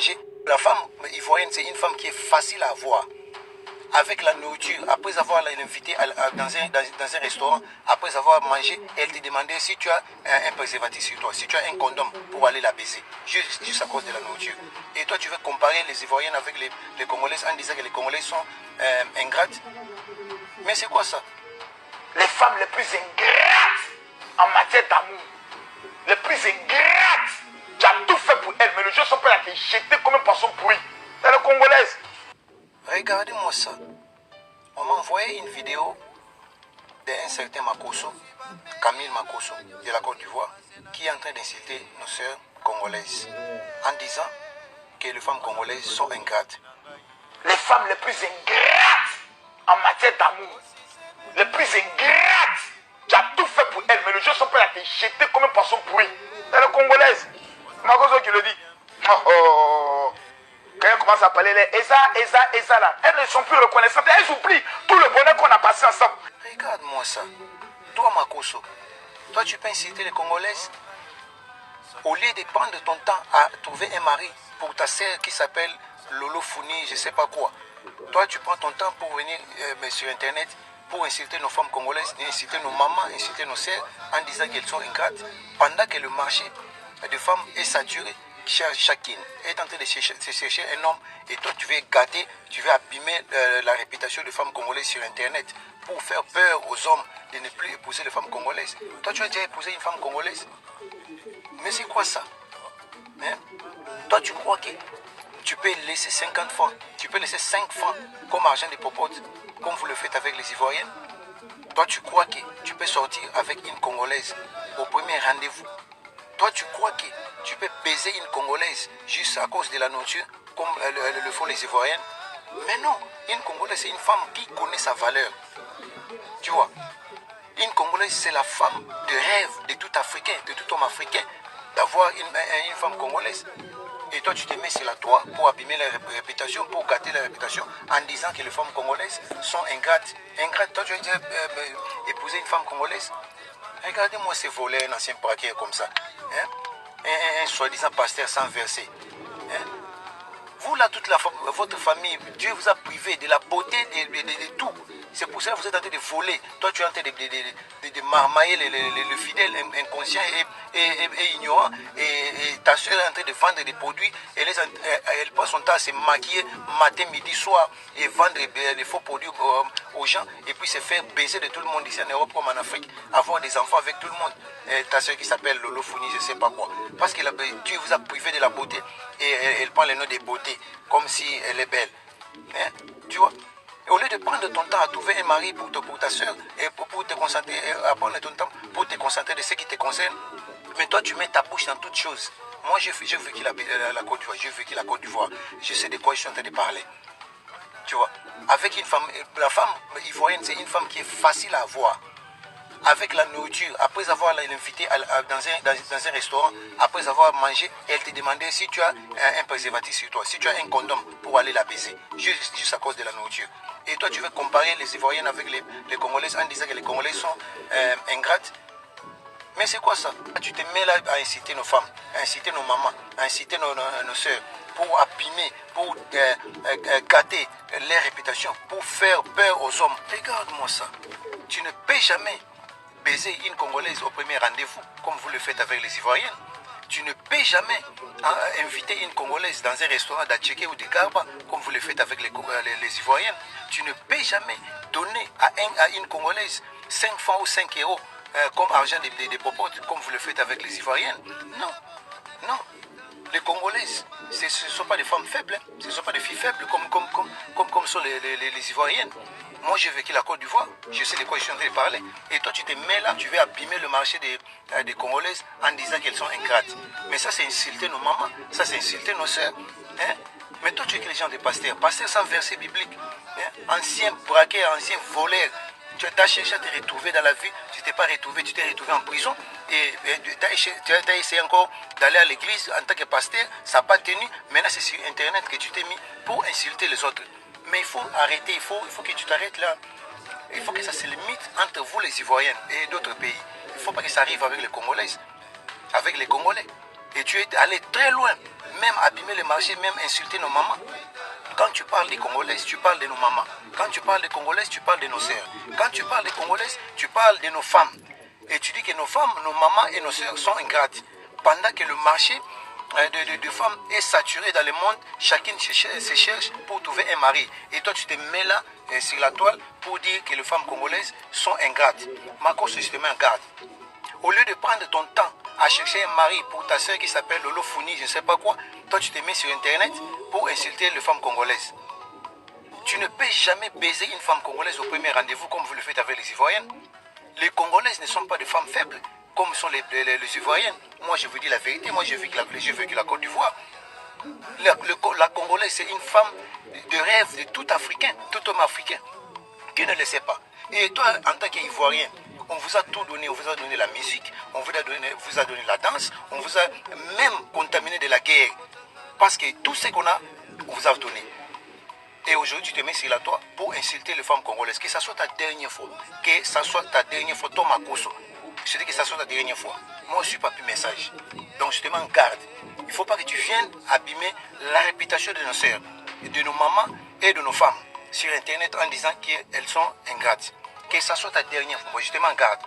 manger. La femme ivoirienne, c'est une femme qui est facile à voir. Avec la nourriture, après avoir l'invité dans un restaurant, après avoir mangé, elle te demandait si tu as un préservatif sur toi, si tu as un condom pour aller la baiser, juste à cause de la nourriture. Et toi, tu veux comparer les Ivoiriennes avec les Congolaises en disant que les Congolais sont ingrates. Mais c'est quoi ça? Les femmes les plus ingrates en matière d'amour, les plus ingrates, tu as tout fait pour elles, mais les gens sont prêts à te jeter comme un poisson pourri. C'est les Congolaises. Regardez-moi ça. On m'a envoyé une vidéo d'un certain Makosso, Camille Makosso, de la Côte d'Ivoire, qui est en train d'insulter nos sœurs congolaises, en disant que les femmes congolaises sont ingrates. Les femmes les plus ingrates en matière d'amour, les plus ingrates, tu as tout fait pour elles, mais les gens sont prêts à te jeter comme un poisson pourri. C'est les Congolaises. Makosso qui le dit. Quand elles commencent à parler, les Eza là, elles ne sont plus reconnaissantes, elles oublient tout le bonheur qu'on a passé ensemble. Regarde-moi ça. Toi, Makosso, toi, tu peux inciter les Congolaises au lieu de prendre ton temps à trouver un mari pour ta sœur qui s'appelle Lolo Founi, je ne sais pas quoi. Toi, tu prends ton temps pour venir sur Internet pour insulter nos femmes congolaises, insulter nos mamans, insulter nos sœurs en disant qu'elles sont ingrates, pendant que le marché de femmes est saturé. Chacune est en train de chercher un homme et toi tu veux gâter, tu veux abîmer la réputation des femmes congolaises sur Internet pour faire peur aux hommes de ne plus épouser les femmes congolaises. Toi tu as déjà épousé une femme congolaise? Mais c'est quoi ça? Hein? Toi tu crois que tu peux laisser 50 francs, tu peux laisser 5 francs comme argent de popote, comme vous le faites avec les Ivoiriennes? Toi tu crois que tu peux sortir avec une Congolaise au premier rendez-vous? Toi, tu crois que tu peux baiser une Congolaise juste à cause de la nourriture, comme le font les Ivoiriennes? Mais non, une Congolaise, c'est une femme qui connaît sa valeur. Tu vois, une Congolaise, c'est la femme de rêve de tout Africain, de tout homme africain, d'avoir une femme congolaise. Et toi, tu te mets sur la toile pour abîmer la réputation, pour gâter la réputation, en disant que les femmes congolaises sont ingrates. Ingrates, toi, tu as déjà épousé une femme congolaise? Regardez-moi ces volets, un ancien braqueur comme ça. Hein? Un soi-disant pasteur sans verset. Hein? Vous là, toute votre famille, Dieu vous a privé de la beauté de tout. C'est pour ça que vous êtes en train de voler. Toi, tu es en train de marmailler le fidèle inconscient et ignorant. Et ta soeur est en train de vendre des produits. Elle passe son temps à se maquiller matin, midi, soir et vendre des faux produits aux gens. Et puis se faire baiser de tout le monde ici en Europe comme en Afrique. Avoir des enfants avec tout le monde. Ta soeur qui s'appelle Lolo Founi, je ne sais pas quoi. Parce que Dieu vous a privé de la beauté. Et elle prend le nom de beauté comme si elle est belle. Hein? Tu vois? Et au lieu de prendre ton temps à trouver un mari pour ta soeur et pour te concentrer, à prendre ton temps pour te concentrer de ce qui te concerne, mais toi tu mets ta bouche dans toutes choses. Moi j'ai vécu la Côte d'Ivoire, j'ai vécu la Côte d'Ivoire, je sais de quoi je suis en train de parler. Tu vois, avec une femme, la femme ivoirienne c'est une femme qui est facile à voir. Avec la nourriture, après avoir l'invité dans un restaurant, après avoir mangé, elle te demandait si tu as un préservatif sur toi, si tu as un condom pour aller la baiser, juste à cause de la nourriture. Et toi, tu veux comparer les Ivoiriennes avec les Congolaises en disant que les Congolaises sont ingrates. Mais c'est quoi ça? Tu te mets là à inciter nos femmes, à inciter nos mamans, à inciter nos soeurs, pour abîmer, pour gâter leur réputation, pour faire peur aux hommes. Regarde-moi ça. Tu ne peux jamais baiser une Congolaise au premier rendez-vous, comme vous le faites avec les Ivoiriennes. Tu ne peux jamais inviter une Congolaise dans un restaurant d'Atchéké ou de Garba, comme vous le faites avec les Ivoiriennes. Tu ne peux jamais donner à une Congolaise 5 francs ou 5 euros comme argent de popote, comme vous le faites avec les Ivoiriennes. Non, non. Les Congolaises, ce ne sont pas des femmes faibles, hein. Ce ne sont pas des filles faibles comme sont les Ivoiriennes. Moi, j'ai vécu la Côte d'Ivoire, je sais de quoi je suis en train de parler. Et toi, tu te mets là, tu veux abîmer le marché des Congolaises en disant qu'elles sont ingrates. Mais ça, c'est insulter nos mamans, ça, c'est insulter nos soeurs. Hein? Mais toi, tu es quel genre de pasteur? Pasteur sans verset biblique. Hein? Ancien braqueur, ancien voleur. Tu as cherché à te retrouver dans la vie, tu ne t'es pas retrouvé, tu t'es retrouvé en prison. Et tu as essayé encore d'aller à l'église en tant que pasteur, ça n'a pas tenu. Maintenant, c'est sur Internet que tu t'es mis pour insulter les autres. Mais il faut arrêter, il faut que tu t'arrêtes là. Il faut que ça se limite entre vous les Ivoiriennes et d'autres pays. Il ne faut pas que ça arrive avec les Congolaises, avec les Congolais. Et tu es allé très loin, même abîmer le marché, même insulter nos mamans. Quand tu parles des Congolaises, tu parles de nos mamans. Quand tu parles des Congolaises, tu parles de nos sœurs. Quand tu parles des Congolaises, tu parles de nos femmes. Et tu dis que nos femmes, nos mamans et nos sœurs sont ingrates. Pendant que le marché de femmes est saturé dans le monde, chacune se cherche pour trouver un mari. Et toi, tu te mets là sur la toile pour dire que les femmes congolaises sont ingrates. Marco, je te mets en garde. Au lieu de prendre ton temps à chercher un mari pour ta soeur qui s'appelle Lolo Founi, je ne sais pas quoi, toi tu te mets sur internet pour insulter les femmes congolaises. Tu ne peux jamais baiser une femme congolaise au premier rendez-vous comme vous le faites avec les Ivoiriennes. Les Congolaises ne sont pas des femmes faibles comme sont les Ivoiriennes. Moi je vous dis la vérité, moi j'ai vécu la Côte d'Ivoire. La Congolaise c'est une femme de rêve de tout Africain, tout homme africain qui ne le sait pas. Et toi en tant qu'Ivoirien, on vous a tout donné, on vous a donné la musique, on vous a donné la danse, on vous a même contaminé de la guerre. Parce que tout ce qu'on a, on vous a donné. Et aujourd'hui, tu te mets sur la toile pour insulter les femmes congolaises. Que ça soit ta dernière fois. Que ça soit ta dernière fois, Thomas Kosso. Je dis que ça soit ta dernière fois. Moi, je ne suis pas plus message. Donc, je te mets en garde. Il ne faut pas que tu viennes abîmer la réputation de nos sœurs, de nos mamans et de nos femmes sur Internet en disant qu'elles sont ingrates. Que ça soit ta dernière fois. Moi, je te mets en garde.